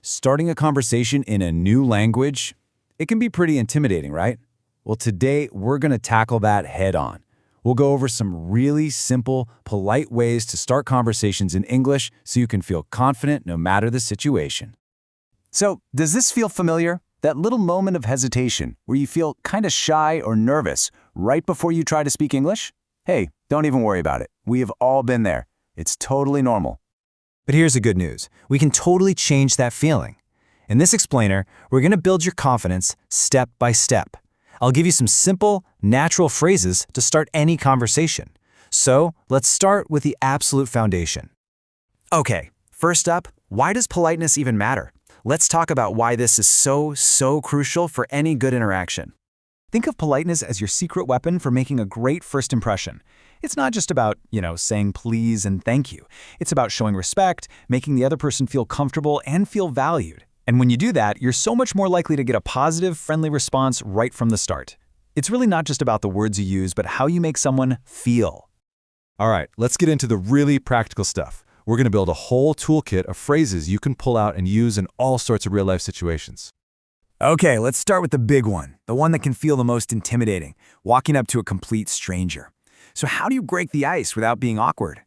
Starting a conversation in a new language, it can be pretty intimidating, right? Well, today we're going to tackle that head on. We'll go over some really simple, polite ways to start conversations in English so you can feel confident no matter the situation. So, does this feel familiar? That little moment of hesitation where you feel kind of shy or nervous right before you try to speak English? Hey, don't even worry about it. We have all been there. It's totally normal. But here's the good news. We can totally change that feeling. In this explainer, we're going to build your confidence step by step. I'll give you some simple, natural phrases to start any conversation. So, let's start with the absolute foundation. Okay, first up, why does politeness even matter? Let's talk about why this is so crucial for any good interaction. Think of politeness as your secret weapon for making a great first impression. It's not just about, saying please and thank you. It's about showing respect, making the other person feel comfortable and feel valued. And when you do that, you're so much more likely to get a positive, friendly response right from the start. It's really not just about the words you use, but how you make someone feel. All right, let's get into the really practical stuff. We're going to build a whole toolkit of phrases you can pull out and use in all sorts of real-life situations. Okay, let's start with the big one, the one that can feel the most intimidating, walking up to a complete stranger. So how do you break the ice without being awkward?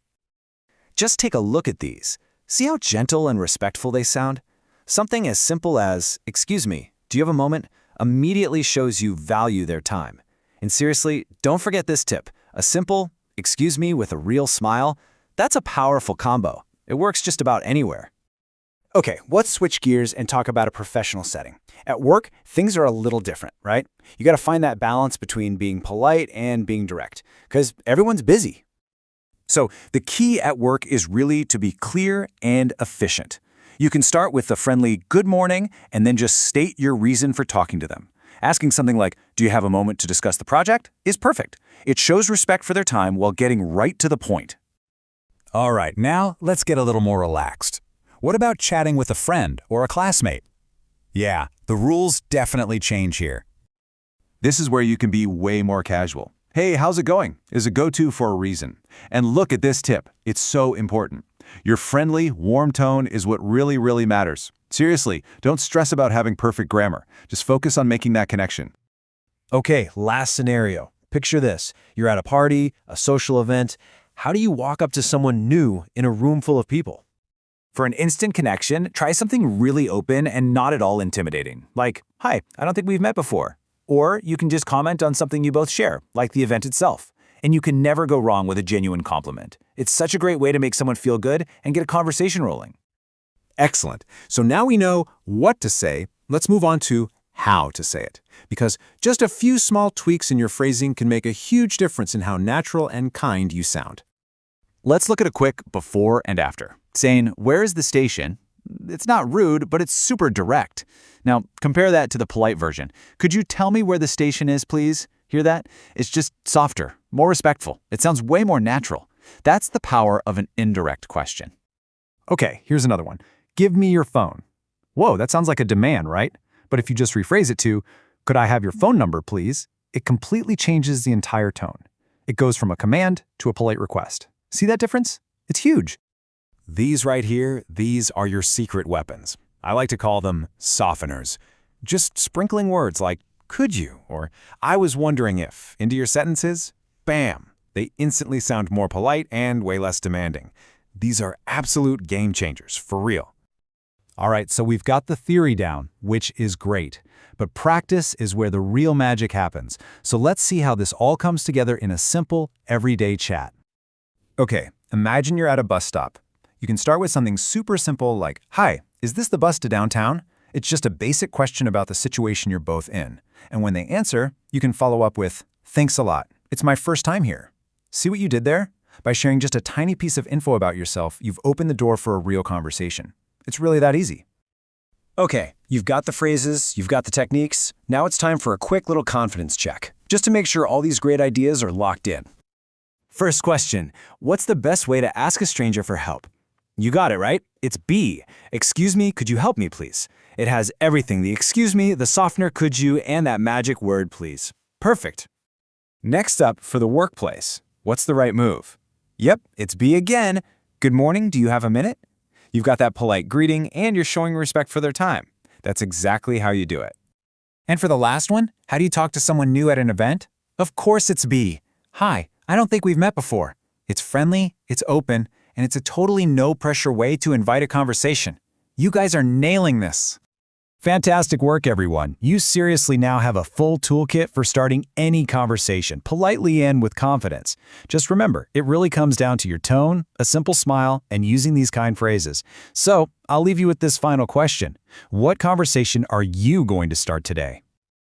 Just take a look at these. See how gentle and respectful they sound? Something as simple as, "Excuse me, do you have a moment?" immediately shows you value their time. And seriously, don't forget this tip. A simple, "excuse me" with a real smile, that's a powerful combo. It works just about anywhere. Okay, let's switch gears and talk about a professional setting. At work, things are a little different, right? You got to find that balance between being polite and being direct, because everyone's busy. So the key at work is really to be clear and efficient. You can start with a friendly "good morning" and then just state your reason for talking to them. Asking something like, "Do you have a moment to discuss the project?" is perfect. It shows respect for their time while getting right to the point. All right, now let's get a little more relaxed. What about chatting with a friend or a classmate? Yeah, the rules definitely change here. This is where you can be way more casual. "Hey, how's it going?" is a go-to for a reason. And look at this tip. It's so important. Your friendly, warm tone is what really matters. Seriously, don't stress about having perfect grammar. Just focus on making that connection. Okay, last scenario. Picture this. You're at a party, a social event. How do you walk up to someone new in a room full of people? For an instant connection, try something really open and not at all intimidating, like, "Hi, I don't think we've met before." Or you can just comment on something you both share, like the event itself. And you can never go wrong with a genuine compliment. It's such a great way to make someone feel good and get a conversation rolling. Excellent. So now we know what to say. Let's move on to how to say it. Because just a few small tweaks in your phrasing can make a huge difference in how natural and kind you sound. Let's look at a quick before and after. Saying, "Where is the station?" It's not rude, but it's super direct. Now, compare that to the polite version. "Could you tell me where the station is, please?" Hear that? It's just softer, more respectful. It sounds way more natural. That's the power of an indirect question. Okay, here's another one. "Give me your phone." Whoa, that sounds like a demand, right? But if you just rephrase it to, "Could I have your phone number, please?" it completely changes the entire tone. It goes from a command to a polite request. See that difference? It's huge. These right here, these are your secret weapons. I like to call them softeners. Just sprinkling words like, "Could you?" or "I was wondering if" into your sentences. Bam! They instantly sound more polite and way less demanding. These are absolute game changers, for real. All right, so we've got the theory down, which is great. But practice is where the real magic happens. So let's see how this all comes together in a simple, everyday chat. Okay, imagine you're at a bus stop. You can start with something super simple like, "Hi, is this the bus to downtown?" It's just a basic question about the situation you're both in. And when they answer, you can follow up with, "Thanks a lot. It's my first time here." See what you did there? By sharing just a tiny piece of info about yourself, you've opened the door for a real conversation. It's really that easy. Okay, you've got the phrases, you've got the techniques. Now it's time for a quick little confidence check, just to make sure all these great ideas are locked in. First question, what's the best way to ask a stranger for help? You got it, right? It's B. "Excuse me, could you help me, please?" It has everything, the "excuse me," the softener "could you," and that magic word "please." Perfect. Next up, for the workplace, what's the right move? Yep, it's B again. "Good morning, do you have a minute?" You've got that polite greeting, and you're showing respect for their time. That's exactly how you do it. And for the last one, how do you talk to someone new at an event? Of course it's B. Hi, I don't think we've met before. It's friendly, it's open, and it's a totally no-pressure way to invite a conversation. You guys are nailing this. Fantastic work, everyone. You seriously now have a full toolkit for starting any conversation, politely and with confidence. Just remember, it really comes down to your tone, a simple smile, and using these kind phrases. So, I'll leave you with this final question. What conversation are you going to start today?